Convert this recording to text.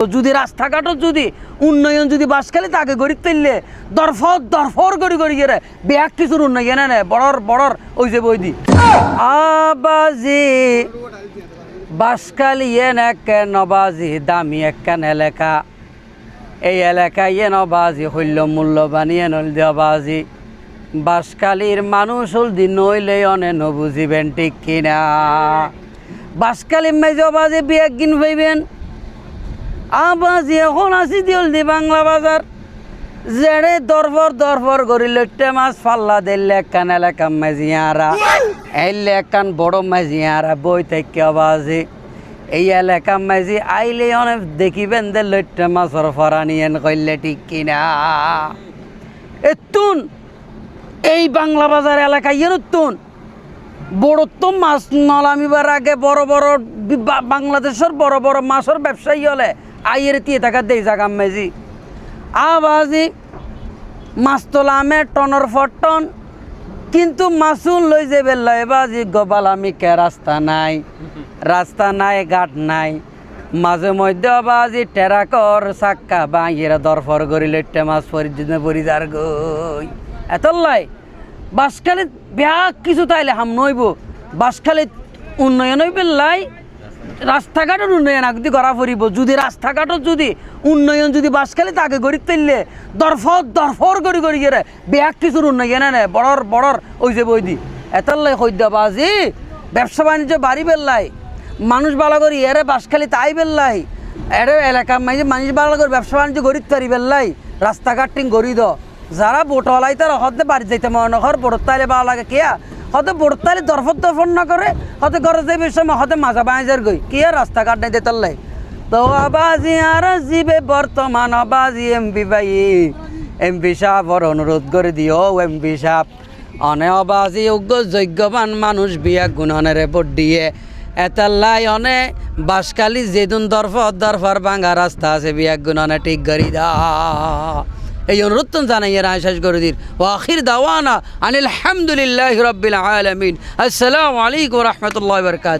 যদি রাস্তাঘাটত যদি উন্নয়ন যদি বাসখালি তাকে গড়ি তুললে দরফর করি গেলে বেয়াক কিছুর উন্নয়ন নে বড়র ওই যে বই দি আবাজি বাসখালি এন এক নবাজি দামি একখান এলাকা এই এলাকায় এ নবাজি হইল মূল্যবান এন হল দেবাজি বাসখালির মানুষ হল দিন নইলে অনে নবুঝিবেন ঠিক কিনা বাসখালি মেজো বাজে বিয়াক কিন পাইবেন আবাজি এখন আসি দিল দি বাংলা বাজার জেড়ে দরফর করি লইটে মাছ ফাল্লা দিল্লে একখান এলাকা মেজিয়ারা এলে একখান বড় মেজিয়ারা বই থেকে আবাজি এই এলাকা মেজি আইলে অনেক দেখিবেন দে লইটে মাছর ফরানিয়েন কইলে ঠিক কিনা এতুন এই বাংলা বাজার এলাকা ইয়েন বড়ত্ব মাছ নলামিবার আগে বড় বাংলাদেশের বড় মাছের ব্যবসায়ী হলে আইয়ের দিয়ে থাকা দেই জায়গা মেজি আবাজি মাছ তোলা আমে টনের ফর টন কিন্তু মাছুন লই যাবে লয় বাজি গবালামি কে রাস্তা নাই ঘাট নাই মাঝে মধ্যে বাজি টেরাকর চাক্কা বাঁইয়ের দরফর করি লইটে মাছ পরি যার গই এত লাই বাসখালি ব্যাগ কিছু তাইলে হাম নইব বাসখালি উন্নয়ন হইবে লাই রাস্তাঘাটের উন্নয়ন আগদি করা পড়িব যদি রাস্তাঘাটত যদি উন্নয়ন যদি বাসখালি তাকে গড়ি তুললে দরফর করি গেলে ব্যাগ কিছুর উন্নয়ন নে বড়র ওই যে বই দি এতার লাই সদ্য বাজি ব্যবসা বাণিজ্য বাড়ি বেললাই মানুষ ভালো করি এরে বাসখালি তাই বেললাই এরে এলাকা মানুষ ভালো করে ব্যবসা বাণিজ্য গড়ি পারি বেললাই রাস্তাঘাট টিং গড়ি দ যারা বোটলাই তার হতে বাড়ি যাইতে মনে কর বোট তাইলে ভালো লাগে কেয়া হতে বোট তাইলে দরফর না করে হতে ঘরে যাইবে সময় হতে মাজা বাঁচার গই কে রাস্তাঘাট নাই দেতাল্লাই তো আবাজি আর জিবে বর্তমান আবাজি এমপি সাহেবর অনুরোধ করে দিও এমপি সাহেব অনে আবাজি যোগ্যবান মানুষ বিয়া গুণনের ভোট দিয়ে এতাল্লাই অনে বাসখালি যেদিন দরফর ভাঙা রাস্তা আছে বিয়া গুণনে ঠিক করি দা এই অনুরোধ জানাই শেষ করে দিন ও আখির দাওয়ানা আনিল হামদুলিল্লাহি রাব্বিল আলামিন আসসালামু আলাইকুম ওয়া রাহমাতুল্লাহি ওয়া বারাকাতুহু।